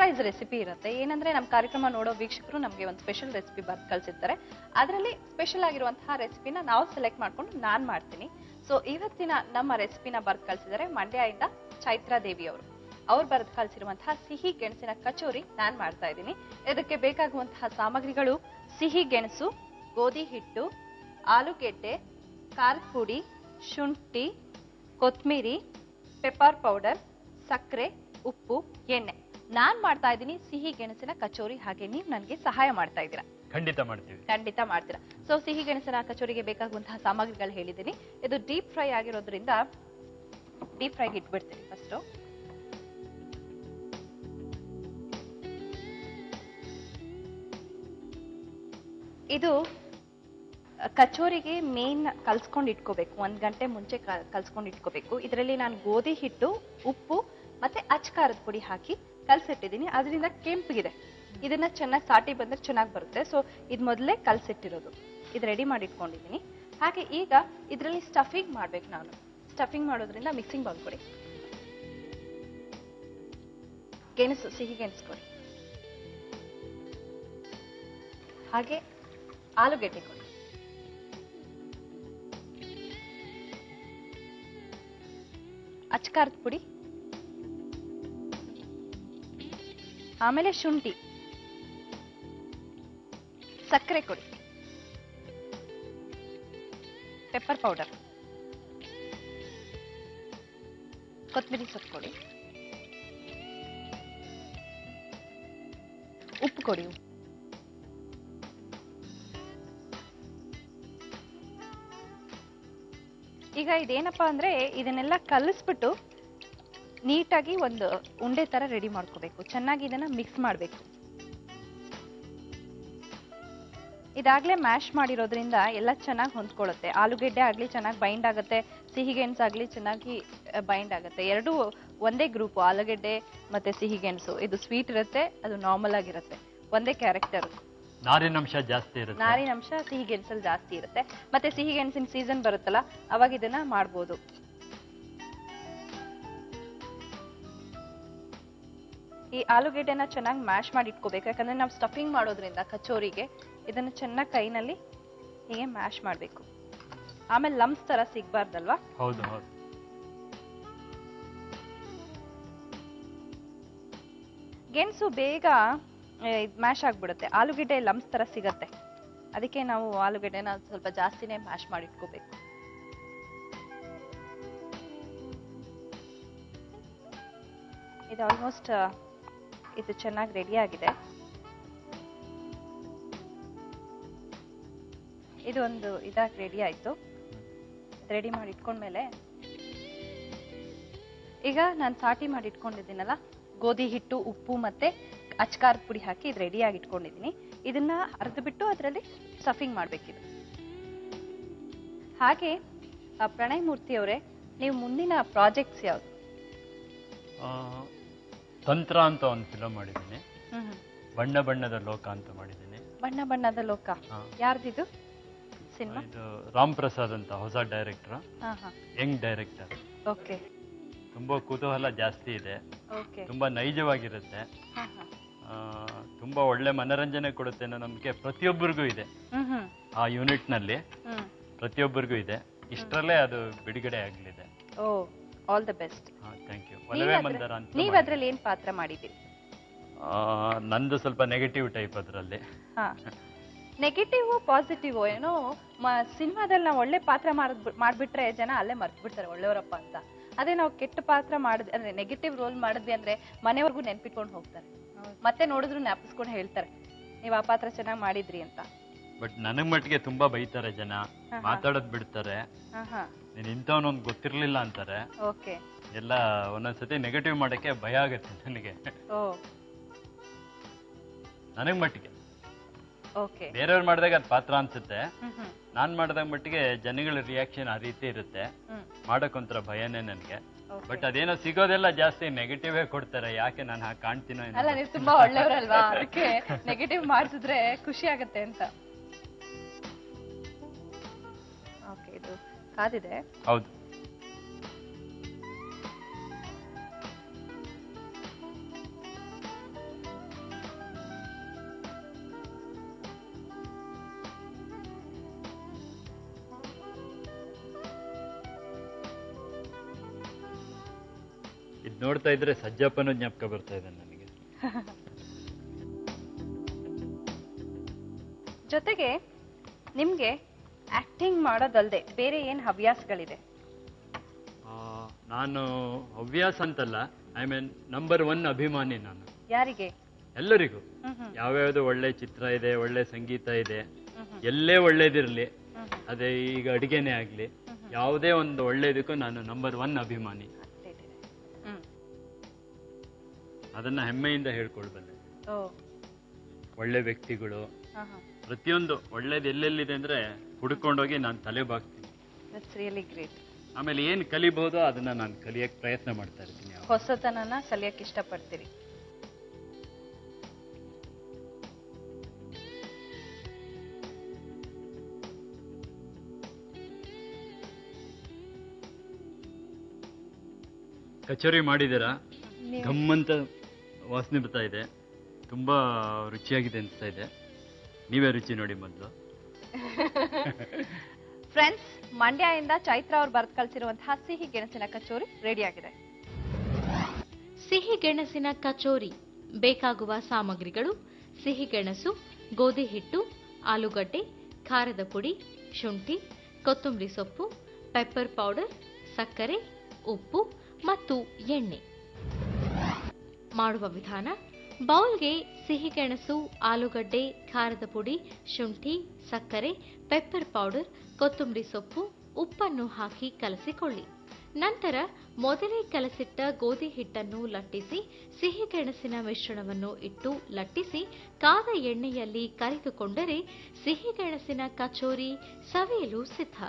Surprise recipe ಇರುತ್ತೆ. ಏನಂದ್ರೆ ನಮ್ಮ ಕಾರ್ಯಕ್ರಮ ನೋಡೋ ವೀಕ್ಷಕರು ನಮಗೆ ಒಂದು ಸ್ಪೆಷಲ್ ರೆಸಿಪಿ ಬರ್ದು ಕಳ್ಸಿರ್ತಾರೆ. ಅದರಲ್ಲಿ ಸ್ಪೆಷಲ್ ಆಗಿರುವಂತಹ ರೆಸಿಪಿನ ನಾವು ಸೆಲೆಕ್ಟ್ ಮಾಡ್ಕೊಂಡು ನಾನು ಮಾಡ್ತೀನಿ. ಸೊ ಇವತ್ತಿನ ನಮ್ಮ ರೆಸಿಪಿನ ಬರ್ದು ಕಳ್ಸಿದ್ದಾರೆ ಮಂಡ್ಯದಿಂದ ಚೈತ್ರಾ ದೇವಿ ಅವರು. ಅವ್ರು ಬರೆದು ಕಳಿಸಿರುವಂತಹ ಸಿಹಿ ಗೆಣಸಿನ ಕಚೋರಿ ನಾನು ಮಾಡ್ತಾ ಇದ್ದೀನಿ. ಇದಕ್ಕೆ ಬೇಕಾಗುವಂತಹ ಸಾಮಗ್ರಿಗಳು ಸಿಹಿ ಗೆಣಸು, ಗೋಧಿ ಹಿಟ್ಟು, ಆಲೂಗೆಡ್ಡೆ, ಖಾರದ ಪುಡಿ, ಶುಂಠಿ, ಕೊತ್ತಂಬರಿ, ಪೆಪ್ಪರ್ ಪೌಡರ್, ಸಕ್ಕರೆ, ಉಪ್ಪು, ಎಣ್ಣೆ. ನಾನ್ ಮಾಡ್ತಾ ಇದ್ದೀನಿ ಸಿಹಿ ಗೆಣಸಿನ ಕಚೋರಿ. ಹಾಗೆ ನೀವು ನನಗೆ ಸಹಾಯ ಮಾಡ್ತಾ ಇದ್ದೀರಾ? ಖಂಡಿತ ಮಾಡ್ತೀವಿ. ಖಂಡಿತ ಮಾಡ್ತೀರಾ. ಸೊ ಸಿಹಿ ಗೆಣಸಿನ ಕಚೋರಿಗೆ ಬೇಕಾಗುವಂತಹ ಸಾಮಗ್ರಿಗಳು ಹೇಳಿದ್ದೀನಿ. ಇದು ಡೀಪ್ ಫ್ರೈ ಆಗಿರೋದ್ರಿಂದ ಡೀಪ್ ಫ್ರೈಗೆ ಇಟ್ಬಿಡ್ತೀನಿ ಫಸ್ಟ್. ಇದು ಕಚೋರಿಗೆ ಮೇನ್ ಕಲ್ಸ್ಕೊಂಡು ಇಟ್ಕೋಬೇಕು. 1 ಗಂಟೆ ಮುಂಚೆ ಕಲ್ಸ್ಕೊಂಡು ಇಟ್ಕೋಬೇಕು. ಇದರಲ್ಲಿ ನಾನು ಗೋಧಿ ಹಿಟ್ಟು, ಉಪ್ಪು ಮತ್ತೆ ಅಚ್ಕಾರದ ಪುಡಿ ಹಾಕಿ ಕಲ್ಸಿಟ್ಟಿದ್ದೀನಿ. ಅದರಿಂದ ಕೆಂಪಗಿದೆ. ಇದನ್ನ ಚೆನ್ನಾಗಿ ಸಾಟಿ ಬಂದ್ರೆ ಚೆನ್ನಾಗಿ ಬರುತ್ತೆ. ಸೊ ಇದು ಮೊದಲೇ ಕಲ್ಸಿಟ್ಟಿರೋದು. ಇದು ರೆಡಿ ಮಾಡಿ ಇಟ್ಕೊಂಡಿದ್ದೀನಿ. ಹಾಗೆ ಈಗ ಇದರಲ್ಲಿ ಸ್ಟಫಿಂಗ್ ಮಾಡ್ಬೇಕು ನಾನು. ಸ್ಟಫಿಂಗ್ ಮಾಡೋದ್ರಿಂದ ಮಿಕ್ಸಿಂಗ್ ಬೌಲ್ ಕೊಡಿ. ಗೆಣಸು, ಸಿಹಿ ಗೆಣಸು ಕೊಡಿ. ಹಾಗೆ ಆಲೂಗೆಡ್ಡೆ ಕೊಡಿ. ಅಚ್ಕಾರದ ಪುಡಿ, ಆಮೇಲೆ ಶುಂಠಿ, ಸಕ್ಕರೆ ಕೊಡಿ, ಪೆಪ್ಪರ್ ಪೌಡರ್, ಕೊತ್ತಂಬರಿ ಸೊಪ್ಪು ಕೊಡಿ, ಉಪ್ಪು ಕೊಡಿ. ಈಗ ಇದೇನಪ್ಪಾ ಅಂದ್ರೆ ಇದನ್ನೆಲ್ಲ ಕಲಿಸ್ಬಿಟ್ಟು ನೀಟಾಗಿ ಒಂದು ಉಂಡೆ ತರ ರೆಡಿ ಮಾಡ್ಕೋಬೇಕು. ಚೆನ್ನಾಗಿ ಇದನ್ನ ಮಿಕ್ಸ್ ಮಾಡಬೇಕು. ಇದಾಗ್ಲೇ ಮ್ಯಾಶ್ ಮಾಡಿರೋದ್ರಿಂದ ಎಲ್ಲ ಚೆನ್ನಾಗಿ ಹೊಂದ್ಕೊಳ್ಳುತ್ತೆ. ಆಲೂಗೆಡ್ಡೆ ಆಗ್ಲಿ ಚೆನ್ನಾಗಿ ಬೈಂಡ್ ಆಗುತ್ತೆ, ಸಿಹಿ ಗೆಣಸು ಆಗ್ಲಿ ಚೆನ್ನಾಗಿ ಬೈಂಡ್ ಆಗುತ್ತೆ. ಎರಡೂ ಒಂದೇ ಗ್ರೂಪ್, ಆಲೂಗೆಡ್ಡೆ ಮತ್ತೆ ಸಿಹಿ ಗೆಣಸು. ಇದು ಸ್ವೀಟ್ ಇರುತ್ತೆ, ಅದು ನಾರ್ಮಲ್ ಆಗಿರುತ್ತೆ. ಒಂದೇ ಕ್ಯಾರೆಕ್ಟರ್. ನಾರಿನಂಶ ಜಾಸ್ತಿ ಇರುತ್ತೆ. ನಾರಿನಂಶ ಸಿಹಿ ಗೆಣಸಲ್ಲಿ ಜಾಸ್ತಿ ಇರುತ್ತೆ. ಮತ್ತೆ ಸಿಹಿ ಗೆಣಸಿನ ಸೀಸನ್ ಬರುತ್ತಲ್ಲ, ಅವಾಗ ಇದನ್ನ ಮಾಡ್ಬೋದು. ಈ ಆಲೂಗೆಡ್ಡೆನ ಚೆನ್ನಾಗಿ ಮ್ಯಾಶ್ ಮಾಡಿ ಇಟ್ಕೋಬೇಕು. ಯಾಕಂದ್ರೆ ನಾವು ಸ್ಟಫಿಂಗ್ ಮಾಡೋದ್ರಿಂದ ಕಚೋರಿಗೆ ಇದನ್ನ ಚೆನ್ನಾಗಿ ಕೈನಲ್ಲಿ ಹೀಗೆ ಮ್ಯಾಶ್ ಮಾಡ್ಬೇಕು. ಆಮೇಲೆ ಲಂಪ್ಸ್ ತರ ಸಿಗ್ಬಾರ್ದಲ್ವಾ? ಹೌದು ಹೌದು. ಗೆಣಸು ಬೇಗ ಮ್ಯಾಶ್ ಆಗ್ಬಿಡುತ್ತೆ. ಆಲೂಗೆಡ್ಡೆ ಲಂಪ್ಸ್ ತರ ಸಿಗತ್ತೆ. ಅದಕ್ಕೆ ನಾವು ಆಲೂಗೆಡ್ಡೆನ ಸ್ವಲ್ಪ ಜಾಸ್ತಿನೇ ಮ್ಯಾಶ್ ಮಾಡಿ ಇಟ್ಕೋಬೇಕು. ಇದು ಆಲ್ಮೋಸ್ಟ್ ಇದು ಚೆನ್ನಾಗಿ ರೆಡಿ ಆಗಿದೆ. ಇದು ಒಂದು ಇದಾಗಿ ರೆಡಿ ಆಯ್ತು. ರೆಡಿ ಮಾಡಿ ಇಟ್ಕೊಂಡ್ಮೇಲೆ ಈಗ ನಾನು ಸಾಟಿ ಮಾಡಿ ಇಟ್ಕೊಂಡಿದ್ದೀನಲ್ಲ, ಗೋಧಿ ಹಿಟ್ಟು, ಉಪ್ಪು ಮತ್ತೆ ಅಚ್ಕಾರದ ಪುಡಿ ಹಾಕಿ ಇದು ರೆಡಿ ಆಗಿ ಇಟ್ಕೊಂಡಿದ್ದೀನಿ. ಇದನ್ನ ಅರ್ದು ಬಿಟ್ಟು ಅದರಲ್ಲಿ ಸ್ಟಫಿಂಗ್ ಮಾಡ್ಬೇಕಿದು. ಹಾಗೆ ಪ್ರಣಯ್ ಮೂರ್ತಿ ಅವರೇ, ನೀವು ಮುಂದಿನ ಪ್ರಾಜೆಕ್ಟ್ಸ್ ಯಾವ್ದು? ತಂತ್ರ ಅಂತ ಒಂದು ಫಿಲಂ ಮಾಡಿದ್ದೀನಿ. ಬಣ್ಣ ಬಣ್ಣದ ಲೋಕ ಅಂತ ಮಾಡಿದ್ದೀನಿ. ಬಣ್ಣ ಬಣ್ಣದ ಲೋಕ ಯಾರ್ದಿದು ಸಿನಿಮಾ? ಇದು ರಾಮ್ ಪ್ರಸಾದ್ ಅಂತ ಹೊಸ ಡೈರೆಕ್ಟರ್, ಯಂಗ್ ಡೈರೆಕ್ಟರ್. ಓಕೆ. ತುಂಬಾ ಕುತೂಹಲ ಜಾಸ್ತಿ ಇದೆ. ಓಕೆ. ತುಂಬಾ ನೈಜವಾಗಿರುತ್ತೆ. ತುಂಬಾ ಒಳ್ಳೆ ಮನರಂಜನೆ ಕೊಡುತ್ತೆ ಅನ್ನೋ ನಂಬಿಕೆ ಪ್ರತಿಯೊಬ್ಬರಿಗೂ ಇದೆ. ಆ ಯೂನಿಟ್ ನಲ್ಲಿ ಪ್ರತಿಯೊಬ್ಬರಿಗೂ ಇದೆ. ಇಷ್ಟರಲ್ಲೇ ಅದು ಬಿಡುಗಡೆ ಆಗಲಿದೆ. Oh, all the best. Thank you. Olave Mandara ಅಂತ. ನೀವು ಅದರಲ್ಲಿ ಏನು ಪಾತ್ರ ಮಾಡಿದ್ದೀರಿ? ನಂದು ಸ್ವಲ್ಪ ನೆಗೆಟಿವ್ ಟೈಪ್ ಅದರಲ್ಲಿ. ನೆಗೆಟಿವ್ ಪಾಸಿಟಿವ್ ಏನೋ ಸಿನಿಮಾದಲ್ಲಿ ನಾವು ಒಳ್ಳೆ ಪಾತ್ರ ಮಾಡ್ಬಿಟ್ರೆ ಜನ ಅಲ್ಲೇ ಮರ್ತು ಬಿಡ್ತಾರೆ ಒಳ್ಳೆಯವರಪ್ಪ ಅಂತ. ಅದೇ ನಾವು ಕೆಟ್ಟ ಪಾತ್ರ ಮಾಡಿದ್ವಿ ಅಂದ್ರೆ, ನೆಗೆಟಿವ್ ರೋಲ್ ಮಾಡಿದ್ವಿ ಅಂದ್ರೆ ಮನೆಯವ್ರಿಗೂ ನೆನ್ಪಿಟ್ಕೊಂಡು ಹೋಗ್ತಾರೆ. ಮತ್ತೆ ನೋಡಿದ್ರು ಜ್ಞಾಪಿಸ್ಕೊಂಡು ಹೇಳ್ತಾರೆ ನೀವು ಆ ಪಾತ್ರ ಚೆನ್ನಾಗಿ ಮಾಡಿದ್ರಿ ಅಂತ. ಬಟ್ ನನಗ್ ಮಟ್ಟಿಗೆ ತುಂಬಾ ಬೈತಾರೆ ಜನ, ಮಾತಾಡೋದ್ ಬಿಡ್ತಾರೆ. ನೀನ್ ಇಂಥವನೊಂದು ಗೊತ್ತಿರ್ಲಿಲ್ಲ ಅಂತಾರೆ. ಓಕೆ. ಎಲ್ಲ ಒಂದೊಂದ್ಸತಿ ನೆಗೆಟಿವ್ ಮಾಡಕ್ಕೆ ಭಯ ಆಗತ್ತೆ ನನಗೆ. ನನಗ್ ಮಟ್ಟಿಗೆ. ಓಕೆ. ಬೇರೆಯವ್ರು ಮಾಡಿದಾಗ ಅದ್ ಪಾತ್ರ ಅನ್ಸುತ್ತೆ. ನಾನ್ ಮಾಡಿದಾಗ ಮಟ್ಟಿಗೆ ಜನಗಳ ರಿಯಾಕ್ಷನ್ ಆ ರೀತಿ ಇರುತ್ತೆ. ಮಾಡಕ್ಕೊಂಥರ ಭಯನೇ ನನ್ಗೆ. ಬಟ್ ಅದೇನೋ ಸಿಗೋದೆಲ್ಲ ಜಾಸ್ತಿ ನೆಗೆಟಿವ್ ಕೊಡ್ತಾರೆ. ಯಾಕೆ ನಾನು ಹಾಗೆ ಕಾಣ್ತೀನೋ? ಅಲ್ಲ, ನೀವು ತುಂಬಾ ಒಳ್ಳೆಯವರಲ್ವಾ, ಅದಕ್ಕೆ ನೆಗೆಟಿವ್ ಮಾಡಿಸಿದ್ರೆ ಖುಷಿ ಆಗತ್ತೆ ಅಂತ. ಓಕೆ, ಇದು ಕಾದಿದೆ. ಹೌದು. ಇದು ನೋಡ್ತಾ ಇದ್ರೆ ಸಜ್ಜಪ್ಪನೂ ಜ್ಞಾಪಕ ಬರ್ತಾ ಇದೆ ನನಗೆ. ಜೊತೆಗೆ ನಿಮ್ಗೆ ಆಕ್ಟಿಂಗ್ ಮಾಡೋದಲ್ದೆ ಬೇರೆ ಏನ್ ಹವ್ಯಾಸಗಳಿದೆ? ನಾನು ಹವ್ಯಾಸ ಅಂತಲ್ಲ, ಐ ಮೀನ್ ನಂಬರ್ 1 ಅಭಿಮಾನಿ ನಾನು. ಯಾರಿಗೆ? ಎಲ್ಲರಿಗೂ. ಯಾವ್ಯಾವ್ದು ಒಳ್ಳೆ ಚಿತ್ರ ಇದೆ, ಒಳ್ಳೆ ಸಂಗೀತ ಇದೆ, ಎಲ್ಲೇ ಒಳ್ಳೇದಿರ್ಲಿ, ಅದೇ ಈಗ ಅಡಿಗೆನೇ ಆಗ್ಲಿ, ಯಾವುದೇ ಒಂದು ಒಳ್ಳೇದಕ್ಕೂ ನಾನು ನಂಬರ್ 1 ಅಭಿಮಾನಿ. ಅದನ್ನ ಹೆಮ್ಮೆಯಿಂದ ಹೇಳ್ಕೊಳ್ಬಲ್ಲೆ. ಒಳ್ಳೆ ವ್ಯಕ್ತಿಗಳು, ಪ್ರತಿಯೊಂದು ಒಳ್ಳೇದು ಎಲ್ಲೆಲ್ಲಿದೆ ಅಂದ್ರೆ ಹುಡ್ಕೊಂಡೋಗಿ ನಾನು ತಲೆ ಬಾಗ್ತೀನಿ. ಆಮೇಲೆ ಏನ್ ಕಲಿಬಹುದೋ ಅದನ್ನ ನಾನು ಕಲಿಯಕ್ ಪ್ರಯತ್ನ ಮಾಡ್ತಾ ಇರ್ತೀನಿ. ಹೊಸತನನ ಕಲಿಯಕ್ ಇಷ್ಟಪಡ್ತೀರಿ. ಕಚೋರಿ ಮಾಡಿದ್ದೀರಾ? ಗಮ್ಮಂತ ವಾಸನೆ ಬರ್ತಾ ಇದೆ, ತುಂಬಾ ರುಚಿಯಾಗಿದೆ ಅನಿಸ್ತಾ ಇದೆ. ನೀವೇ ರುಚಿ ನೋಡಿ ಮೊದಲು. ಫ್ರೆಂಡ್ಸ್, ಮಂಡ್ಯದಿಂದ ಚೈತ್ರ ಅವ್ರು ಬರೆದು ಕಳಿಸಿರುವಂತಹ ಸಿಹಿ ಗೆಣಸಿನ ಕಚೋರಿ ರೆಡಿ ಆಗಿದೆ. ಸಿಹಿ ಗೆಣಸಿನ ಕಚೋರಿ ಬೇಕಾಗುವ ಸಾಮಗ್ರಿಗಳು: ಸಿಹಿ ಗೆಣಸು, ಗೋಧಿ ಹಿಟ್ಟು, ಆಲೂಗಡ್ಡೆ, ಖಾರದ ಪುಡಿ, ಶುಂಠಿ, ಕೊತ್ತಂಬರಿ ಸೊಪ್ಪು, ಪೆಪ್ಪರ್ ಪೌಡರ್, ಸಕ್ಕರೆ, ಉಪ್ಪು ಮತ್ತು ಎಣ್ಣೆ. ಮಾಡುವ ವಿಧಾನ: ಬೌಲ್ಗೆ ಸಿಹಿಗೆಣಸು, ಆಲೂಗಡ್ಡೆ, ಖಾರದ ಪುಡಿ, ಶುಂಠಿ, ಸಕ್ಕರೆ, ಪೆಪ್ಪರ್ ಪೌಡರ್, ಕೊತ್ತಂಬರಿ ಸೊಪ್ಪು, ಉಪ್ಪನ್ನು ಹಾಕಿ ಕಲಸಿಕೊಳ್ಳಿ. ನಂತರ ಮೊದಲೇ ಕಲಸಿಟ್ಟ ಗೋಧಿ ಹಿಟ್ಟನ್ನು ಲಟ್ಟಿಸಿ ಸಿಹಿಗೆಣಸಿನ ಮಿಶ್ರಣವನ್ನು ಇಟ್ಟು ಲಟ್ಟಿಸಿ ಕಾದ ಎಣ್ಣೆಯಲ್ಲಿ ಕರಿದುಕೊಂಡರೆ ಸಿಹಿಗೆಣಸಿನ ಕಚೋರಿ ಸವಿಯಲು ಸಿದ್ಧ.